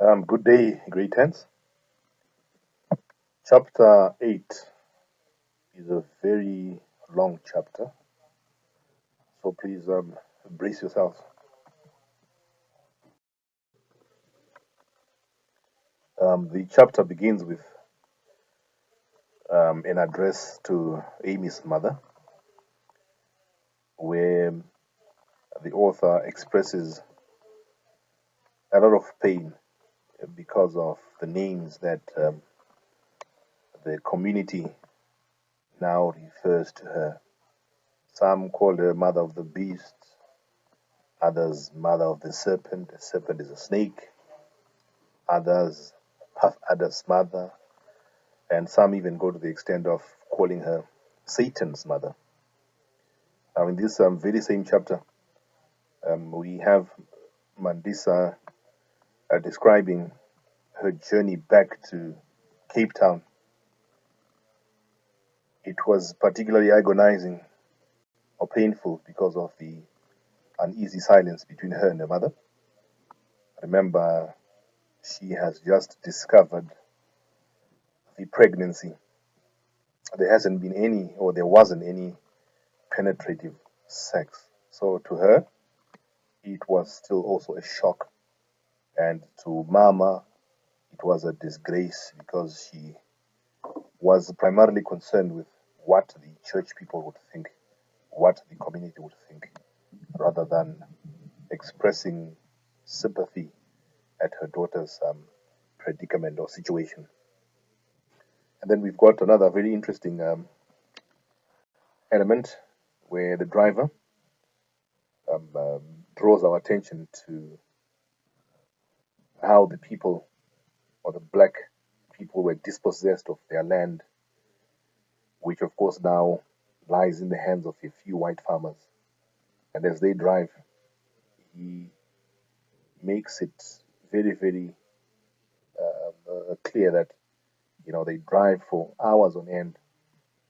Good day, Gr10s. Chapter 8 is a very long chapter, so please brace yourselves. The chapter begins with an address to Amy's mother, where the author expresses a lot of pain because of the names that the community now refers to her. Some call her Mother of the Beast, others Mother of the Serpent. The serpent is a snake. Others Puff Adder's mother, and some even go to the extent of calling her Satan's mother. Now, in this very same chapter, we have Mandisa describing her journey back to Cape Town. It was particularly agonizing or painful because of the uneasy silence between her and her mother. Remember, she has just discovered the pregnancy. There hasn't been any, or there wasn't any penetrative sex. So to her, it was still also a shock. And to Mama, it was a disgrace because she was primarily concerned with what the church people would think, what the community would think, rather than expressing sympathy at her daughter's predicament or situation. And then we've got another very interesting element where the driver draws our attention to how the people or the black people were dispossessed of their land, which of course now lies in the hands of a few white farmers. And as they drive, he makes it very, very clear that they drive for hours on end,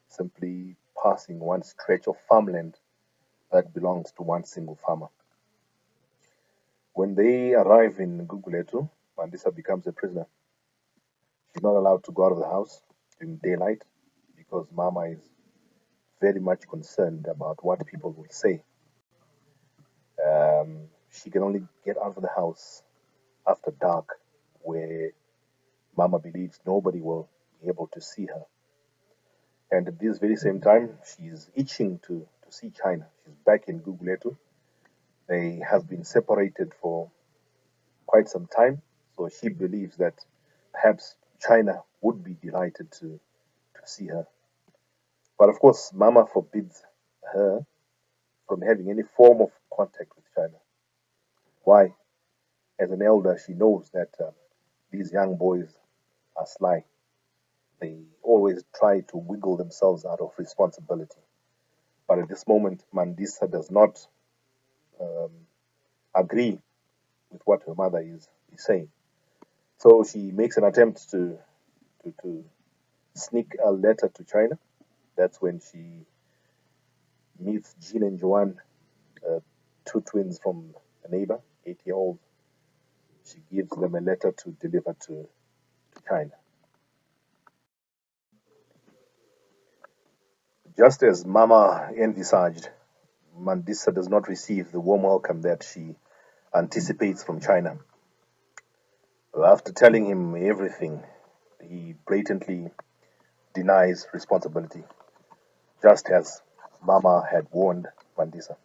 simply passing one stretch of farmland that belongs to one single farmer. When they arrive in Guguletu, Mandisa becomes a prisoner. She's not allowed to go out of the house during daylight because Mama is very much concerned about what people will say. She can only get out of the house after dark, where Mama believes nobody will be able to see her. And at this very same time, she's itching to see China. She's back in Guguletu. They have been separated for quite some time, so she believes that perhaps China would be delighted to see her. But of course, Mama forbids her from having any form of contact with China. Why? As an elder, she knows that these young boys are sly. They always try to wiggle themselves out of responsibility. But at this moment, Mandisa does not agree with what her mother is saying. So she makes an attempt to sneak a letter to China. That's when she meets Jean and Joanne, two twins from a neighbor, 8-year-old. She gives them a letter to deliver to China. Just as Mama envisaged, Mandisa does not receive the warm welcome that she anticipates from China. After telling him everything, he blatantly denies responsibility, just as Mama had warned Mandisa.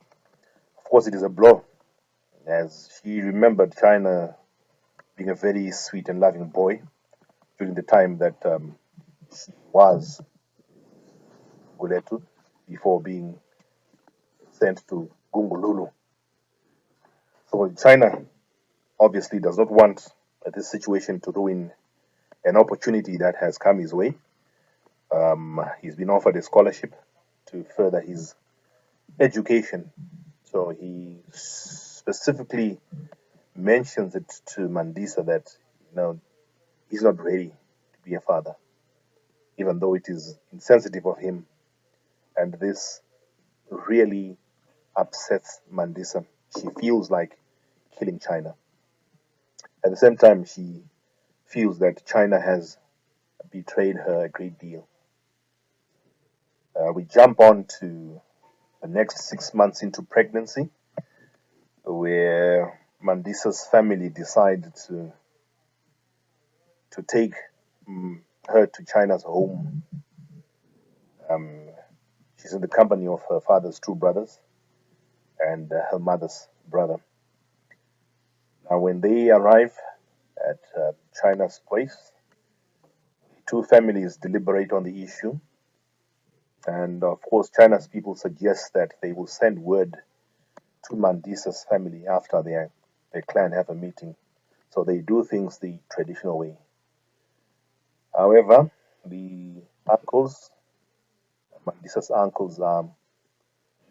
Of course, it is a blow, as she remembered China being a very sweet and loving boy during the time that she was Guletu before being sent to Gungululu. So China obviously does not want this situation to ruin an opportunity that has come his way. He's been offered a scholarship to further his education. So he specifically mentions it to Mandisa that he's not ready to be a father, even though it is insensitive of him. And this really upsets Mandisa. She feels like killing China. At the same time, she feels that China has betrayed her a great deal. We jump on to the next 6 months into pregnancy, where Mandisa's family decided to take her to China's home. Um, she's in the company of her father's two brothers and her mother's brother. Now, when they arrive at China's place, two families deliberate on the issue, and of course, China's people suggest that they will send word to Mandisa's family after their clan have a meeting. So they do things the traditional way. However, the uncles, Mandisa's uncles, are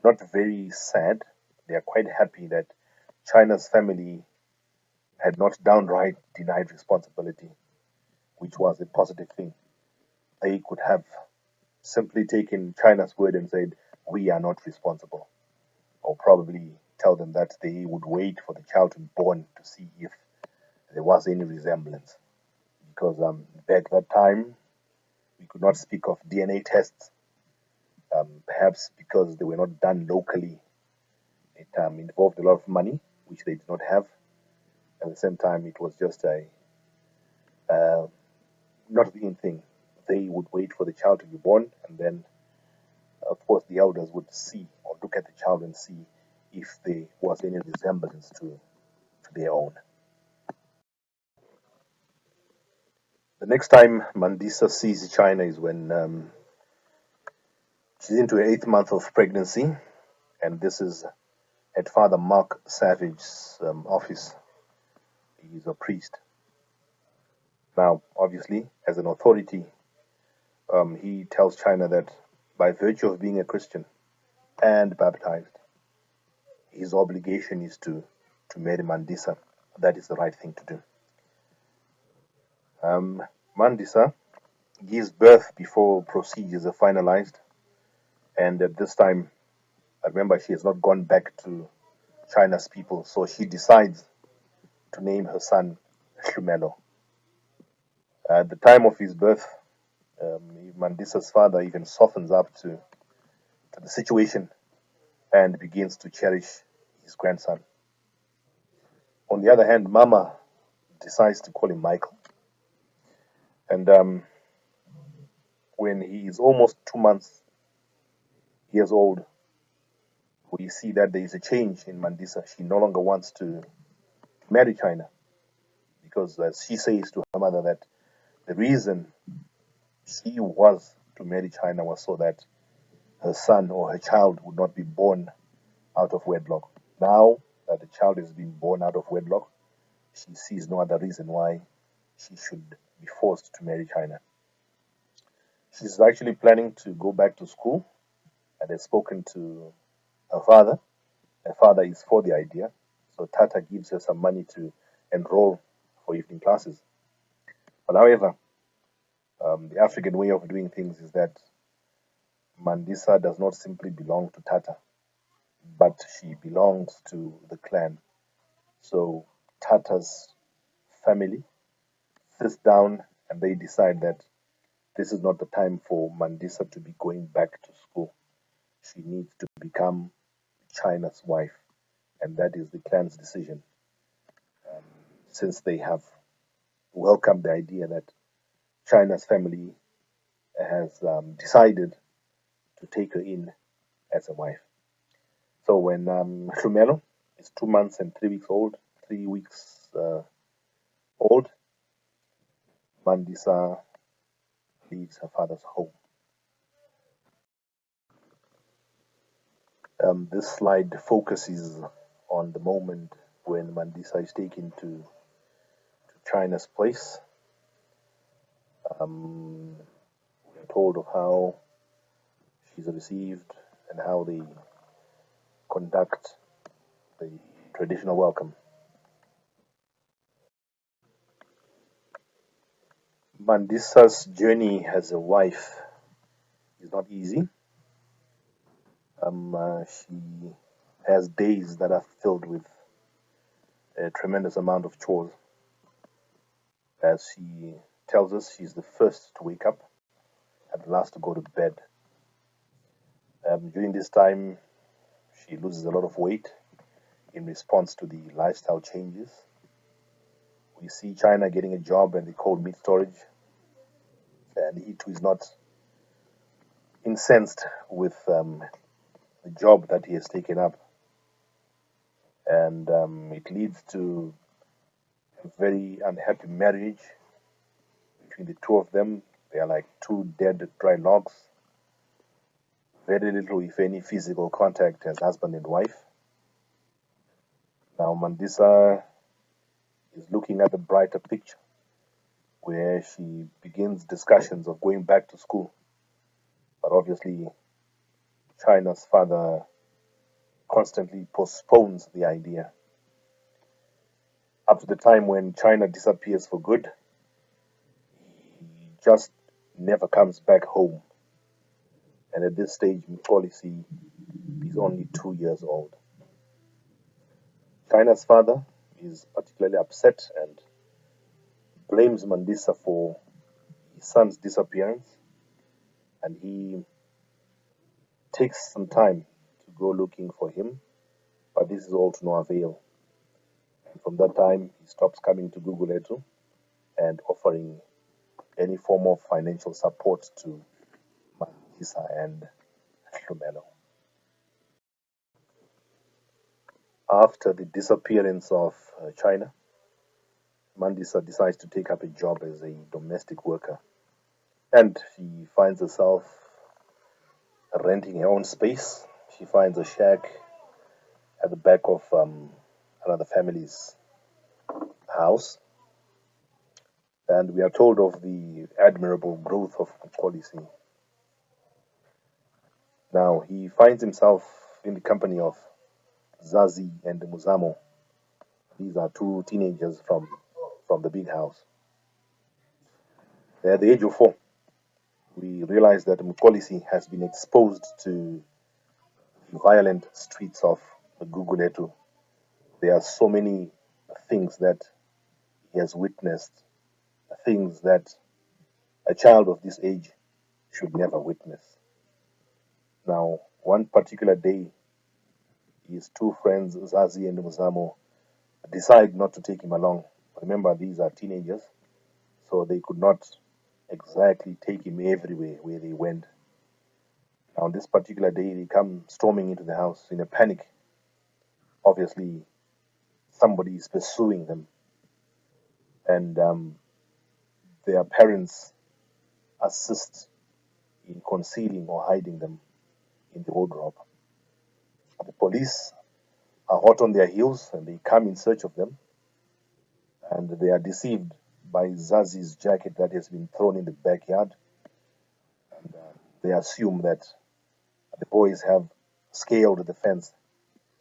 not very sad. They are quite happy that China's family had not downright denied responsibility, which was a positive thing. They could have simply taken China's word and said, "We are not responsible," or probably tell them that they would wait for the child to be born to see if there was any resemblance. Because back that time, we could not speak of DNA tests, perhaps because they were not done locally. It involved a lot of money, which they did not have. At the same time, it was just a uh, not the in thing. They would wait for the child to be born, and then, of course, the elders would see or look at the child and see if there was any resemblance to their own. The next time Mandisa sees China is when she's into her 8th month of pregnancy, and this is at Father Mark Savage's office. He's a priest. Now, obviously, as an authority, he tells China that by virtue of being a Christian and baptized, his obligation is to marry Mandisa. That is the right thing to do. Mandisa gives birth before procedures are finalized, and at this time, I remember she has not gone back to China's people, so she decides to name her son Shumelo. At the time of his birth, Mandisa's father even softens up to the situation and begins to cherish his grandson. On the other hand, Mama decides to call him Michael. And when he is almost 2 years old, we see that there is a change in Mandisa. She no longer wants to marry China because, as she says to her mother, that the reason she was to marry China was so that her son or her child would not be born out of wedlock. Now that the child is being born out of wedlock, she sees no other reason why she should be forced to marry China. She's actually planning to go back to school and has spoken to her father. Her father is for the idea, so Tata gives her some money to enroll for evening classes. But however, the African way of doing things is that Mandisa does not simply belong to Tata, but she belongs to the clan. So Tata's family sits down and they decide that this is not the time for Mandisa to be going back to school. She needs to become China's wife, and that is the clan's decision. Since they have welcomed the idea that China's family has decided to take her in as a wife. So when Shumelo is 2 months and 3 weeks old, 3 weeks old, Mandisa leaves her father's home. This slide focuses on the moment when Mandisa is taken to China's place. We're told of how she's received and how they conduct the traditional welcome. Mandisa's journey as a wife is not easy. She has days that are filled with a tremendous amount of chores. As she tells us, she's the first to wake up and the last to go to bed. During this time, she loses a lot of weight in response to the lifestyle changes. We see China getting a job at the cold meat storage, and he too is not incensed with the job that he has taken up. And it leads to a very unhappy marriage between the two of them. They are like two dead dry logs. Very little, if any, physical contact as husband and wife. Now Mandisa is looking at the brighter picture where she begins discussions of going back to school. But obviously, China's father constantly postpones the idea. Up to the time when China disappears for good, he just never comes back home. And at this stage, Mxolisi is only 2 years old. China's father is particularly upset and blames Mandisa for his son's disappearance, and he takes some time to go looking for him, but this is all to no avail. And from that time, he stops coming to Gr10 and offering any form of financial support to Mandisa and Hlumelo. After the disappearance of China, Mandisa decides to take up a job as a domestic worker, and she finds herself renting her own space. She finds a shack at the back of another family's house, and we are told of the admirable growth of policy. Now he finds himself in the company of Zazi and Muzamo. These are two teenagers from the big house. At the age of 4, we realize that Mkolisi has been exposed to the violent streets of Guguletu. There are so many things that he has witnessed, things that a child of this age should never witness. Now, one particular day, his two friends, Zazi and Muzamo, decide not to take him along. Remember, these are teenagers, so they could not exactly take him everywhere where they went. Now, on this particular day, they come storming into the house in a panic. Obviously, somebody is pursuing them, and their parents assist in concealing or hiding them in the wardrobe. The police are hot on their heels and they come in search of them, and they are deceived by Zazi's jacket that has been thrown in the backyard. And they assume that the boys have scaled the fence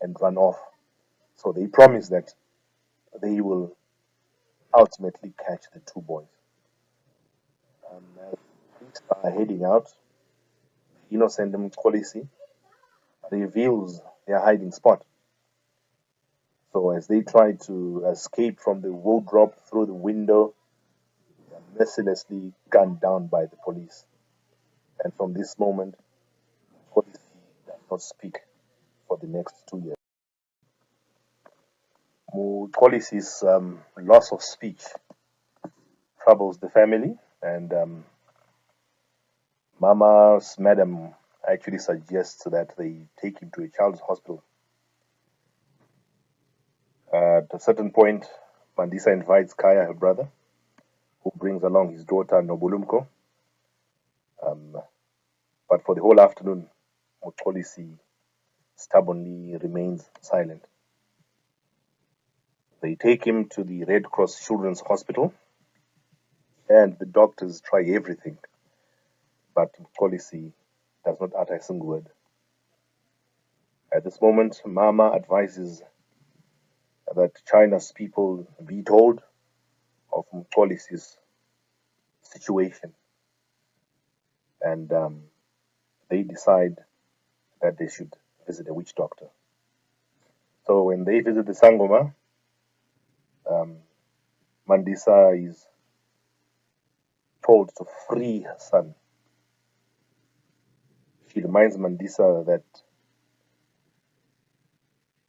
and run off. So they promise that they will ultimately catch the two boys. As police are heading out, innocent Mkolisi reveals their hiding spot. So as they try to escape from the wardrobe through the window, they are mercilessly gunned down by the police. And from this moment, police does not speak for the next 2 years. Mukolisi's loss of speech troubles the family, and Mama's madam actually suggests that they take him to a child's hospital. At a certain point, Mandisa invites Kaya, her brother, who brings along his daughter Nobulumko. But for the whole afternoon, Mukolisi stubbornly remains silent. They take him to the Red Cross Children's Hospital, and the doctors try everything, but Mukolisi does not utter a single word. At this moment, Mama advises that China's people be told of Mukolisi's situation, and they decide that they should visit a witch doctor. So when they visit the Sangoma, Mandisa is told to free her son. She reminds Mandisa that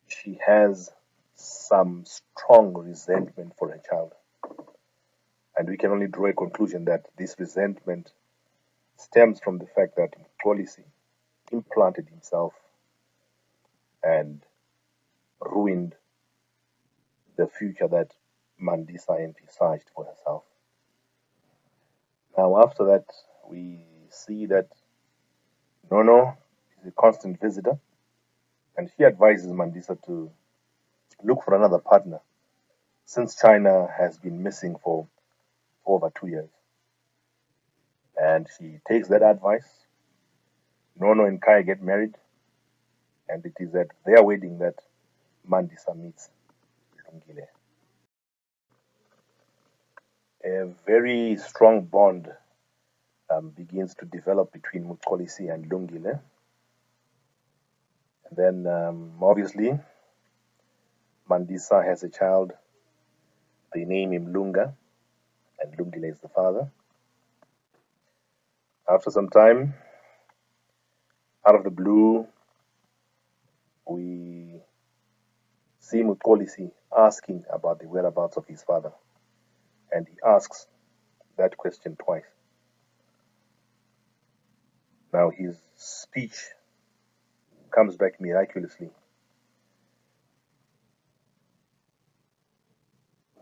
she has some strong resentment for her child. And we can only draw a conclusion that this resentment stems from the fact that Mxolisi implanted himself and ruined the future that Mandisa envisaged for herself. Now, after that, we see that Nono is a constant visitor, and she advises Mandisa to look for another partner since China has been missing for over 2 years. And she takes that advice. Nono and Kai get married, and it is at their wedding that Mandisa meets Lungile. A very strong bond begins to develop between Mxolisi and Lungile. And then, obviously, Mandisa has a child. They name him Lunga, and Lungile is the father. After some time, out of the blue, we see Mxolisi asking about the whereabouts of his father. And he asks that question twice. Now, his speech comes back miraculously.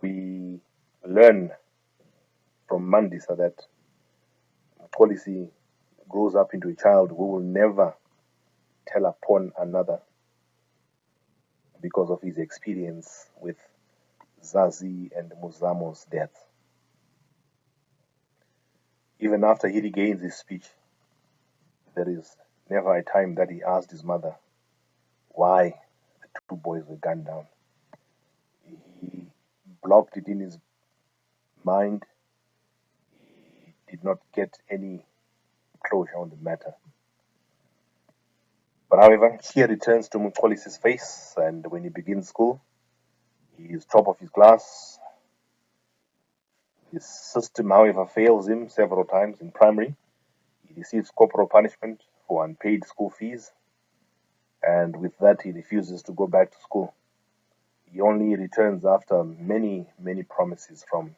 We learn from Mandisa that Mxolisi grows up into a child who will never tell upon another because of his experience with Zazi and Muzamo's death. Even after he regains his speech, there is never a time that he asked his mother why the two boys were gunned down. He blocked it in his mind. He did not get any closure on the matter. But however, cheer returns to Mxolisi's face, and when he begins school, he is top of his class. His system, however, fails him several times in primary. He receives corporal punishment for unpaid school fees, and with that, he refuses to go back to school. He only returns after many, many promises from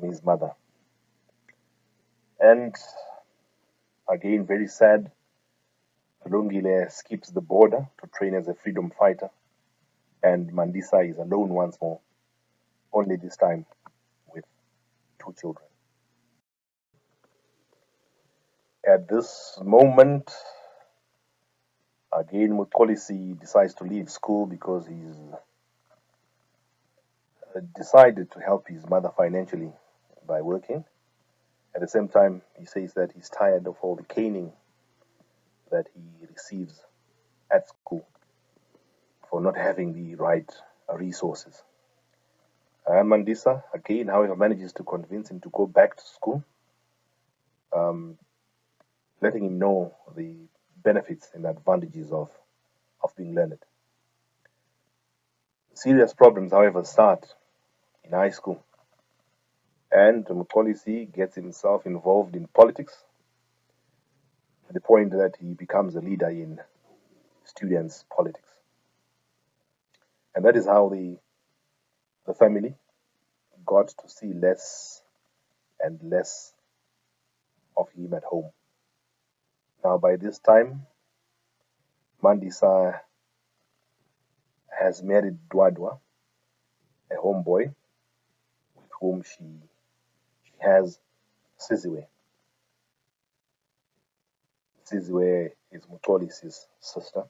his mother. And again, very sad, Lungile skips the border to train as a freedom fighter, and Mandisa is alone once more, only this time with 2 children. At this moment, again, Mxolisi decides to leave school because he's decided to help his mother financially by working. At the same time, he says that he's tired of all the caning that he receives at school for not having the right resources. Mandisa, again, however, manages to convince him to go back to school, letting him know the benefits and advantages of being learned. Serious problems, however, start in high school, and Mxolisi gets himself involved in politics to the point that he becomes a leader in students' politics. And that is how the family got to see less and less of him at home. Now, by this time, Mandisa has married Dwadwa, a homeboy, with whom she has Siziwe. Siziwe is Mxolisi's sister.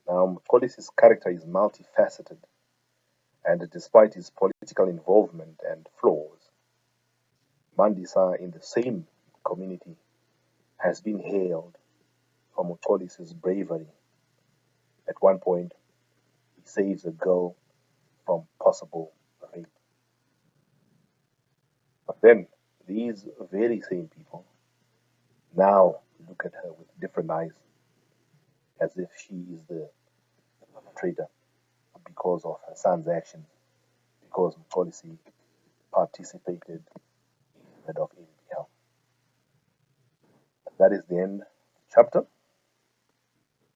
Now, Mxolisi's character is multifaceted, and despite his political involvement and flaws, Mandisa in the same community has been hailed for Mxolisi's bravery. At one point, he saves a girl from possible rape. But then, these very same people now look at her with different eyes, as if she is the perpetrator because of her son's actions, because Mxolisi participated in development of EngHL. That is the end chapter.